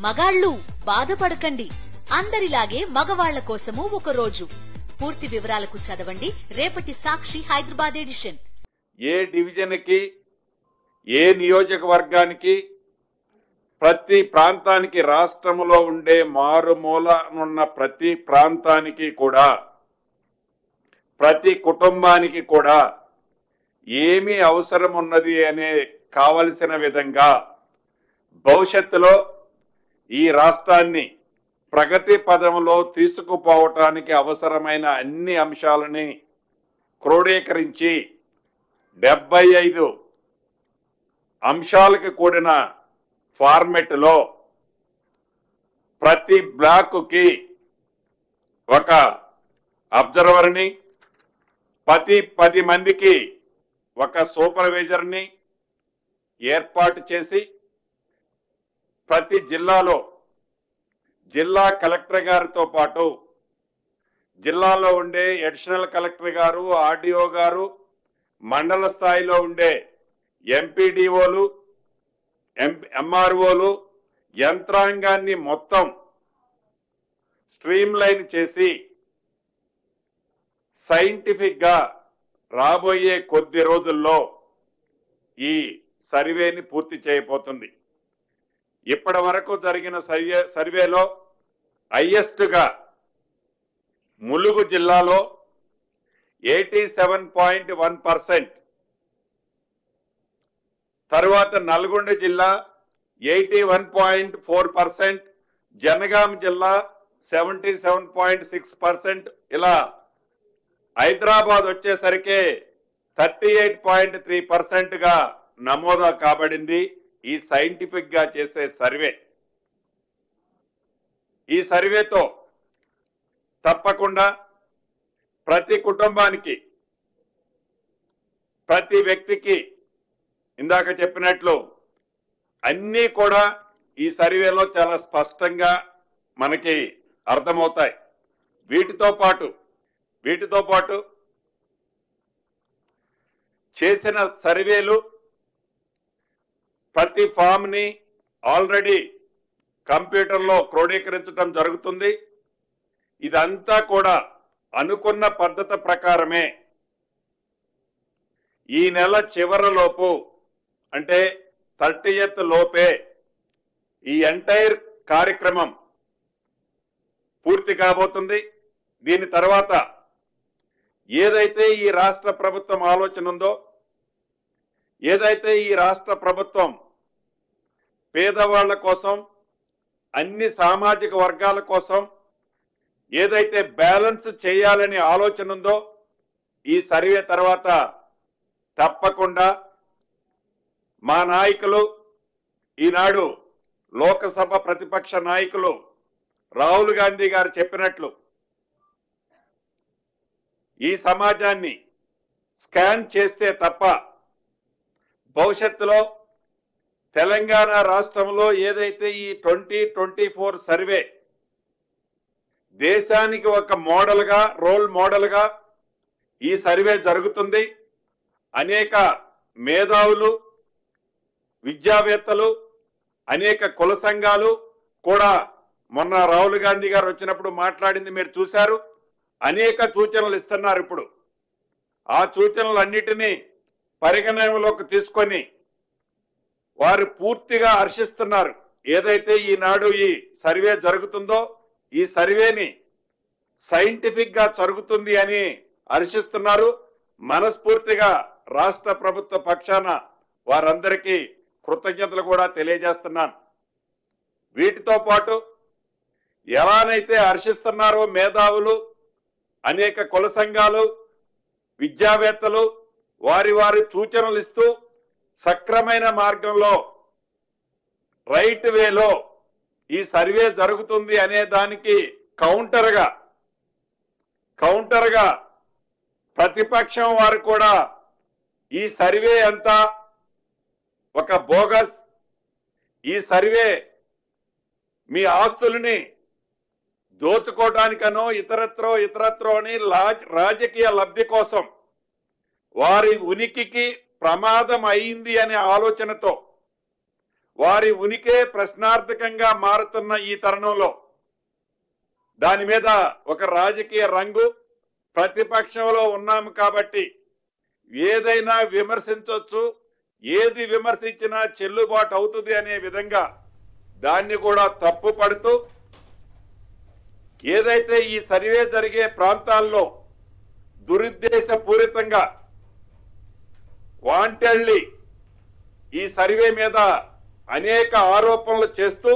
మగాళ్ళు బాధపడకండి, అందరిలాగే మగవాళ్ల కోసము ఒక రోజు. పూర్తి వివరాలకు చదవండి రేపటి సాక్షి హైదరాబాద్ ఎడిషన్. ఏ డివిజన్ కి, ఏ నియోజకవర్గానికి, ప్రతి ప్రాంతానికి, రాష్ట్రంలో ఉండే మారుమూలనున్న ప్రతి ప్రాంతానికి కూడా, ప్రతి కుటుంబానికి కూడా ఏమి అవసరం ఉన్నది అనే కావలసిన విధంగా భవిష్యత్తులో ఈ రాష్ట్రాన్ని ప్రగతి పదంలో తీసుకుపోవటానికి అవసరమైన అన్ని అంశాలని క్రోడీకరించి 75 అంశాలకు కూడిన ఫార్మెట్లో ప్రతి బ్లాకుకి ఒక అబ్జర్వర్ని, ప్రతి 10 మందికి ఒక సూపర్వైజర్ని ఏర్పాటు చేసి ప్రతి జిల్లాలో జిల్లా కలెక్టర్ గారితో పాటు జిల్లాలో ఉండే అడిషనల్ కలెక్టర్ గారు, ఆర్డీఓ గారు, మండల స్థాయిలో ఉండే ఎంపీడీఓలు, ఎంఆర్ఓలు, యంత్రాంగాన్ని మొత్తం స్ట్రీమ్ లైన్ చేసి సైంటిఫిక్ గా రాబోయే కొద్ది రోజుల్లో ఈ సర్వేని పూర్తి చేయబోతుంది. ఇప్పటి వరకు జరిగిన సర్వేలో హైయెస్ట్ గా ములుగు జిల్లాలో 87.1%, తరువాత నల్గొండ జిల్లా 81.4%, జనగాం జిల్లా 77.6%, ఇలా హైదరాబాద్ వచ్చేసరికి 38.3% గా నమోదు కాబడింది. ఈ సైంటిఫిక్ గా చేసే సర్వే. ఈ సర్వేతో తప్పకుండా ప్రతి కుటుంబానికి, ప్రతి వ్యక్తికి ఇందాక చెప్పినట్లు అన్నీ కూడా ఈ సర్వేలో చాలా స్పష్టంగా మనకి అర్థమవుతాయి. వీటితో పాటు చేసిన సర్వేలు ప్రతి ఫామ్ ని ఆల్రెడీ కంప్యూటర్లో క్రోడీకరించడం జరుగుతుంది. ఇదంతా కూడా అనుకున్న పద్ధతి ప్రకారమే ఈ నెల చివరిలోపు, అంటే 30th లోపే ఈ ఎంటైర్ కార్యక్రమం పూర్తి కాబోతుంది. దీని తర్వాత ఏదైతే ఈ రాష్ట్ర ప్రభుత్వం ఆలోచన ఉందో, ఏదైతే ఈ రాష్ట్ర ప్రభుత్వం పేదవాళ్ల కోసం, అన్ని సామాజిక వర్గాల కోసం ఏదైతే బ్యాలెన్స్ చేయాలని ఆలోచన ఉందో, ఈ సర్వే తర్వాత తప్పకుండా మా నాయకులు, ఈనాడు లోకసభ ప్రతిపక్ష నాయకులు రాహుల్ గాంధీ గారు చెప్పినట్లు ఈ సమాజాన్ని స్కాన్ చేస్తే తప్ప భవిష్యత్తులో తెలంగాణ రాష్ట్రంలో ఏదైతే ఈ 2024 సర్వే దేశానికి ఒక మోడల్గా, రోల్ మోడల్గా ఈ సర్వే జరుగుతుంది. అనేక మేధావులు, విద్యావేత్తలు, అనేక కుల సంఘాలు కూడా మొన్న రాహుల్ గాంధీ గారు వచ్చినప్పుడు మాట్లాడింది మీరు చూశారు. అనేక సూచనలు ఇస్తున్నారు. ఇప్పుడు ఆ సూచనలన్నిటినీ పరిగణనలోకి తీసుకొని వారు పూర్తిగా హర్షిస్తున్నారు. ఏదైతే ఈనాడు ఈ సర్వే జరుగుతుందో, ఈ సర్వేని సైంటిఫిక్ గా జరుగుతుంది అని హర్షిస్తున్నారు. మనస్ఫూర్తిగా రాష్ట్ర ప్రభుత్వ పక్షాన వారందరికీ కృతజ్ఞతలు కూడా తెలియజేస్తున్నాను. వీటితో పాటు ఎలానైతే హర్షిస్తున్నారో మేధావులు, అనేక కుల సంఘాలు, విద్యావేత్తలు వారి సూచనలు ఇస్తూ సక్రమైన మార్గంలో, రైట్ వేలో ఈ సర్వే జరుగుతుంది అనే దానికి కౌంటర్గా ప్రతిపక్షం వారు కూడా ఈ సర్వే అంతా ఒక బోగస్, ఈ సర్వే మీ ఆస్తుల్ని దోచుకోవడానికనో ఇతరత్రో అని రాజకీయ లబ్ధి కోసం వారి ఉనికికి ప్రమాదం అయింది అనే ఆలోచనతో వారి ఉనికే ప్రశ్నార్థకంగా మారుతున్న ఈ తరుణంలో దాని మీద ఒక రాజకీయ రంగు, ప్రతిపక్షంలో ఉన్నాము కాబట్టి ఏదైనా విమర్శించవచ్చు, ఏది విమర్శించినా చెల్లుబాటు అవుతుంది అనే విధంగా దాన్ని కూడా తప్పు పడుతూ ఏదైతే ఈ సర్వే జరిగే ప్రాంతాల్లో దురుద్దేశపూరితంగా వాంటెడ్లీ ఈ సర్వే మీద అనేక ఆరోపణలు చేస్తూ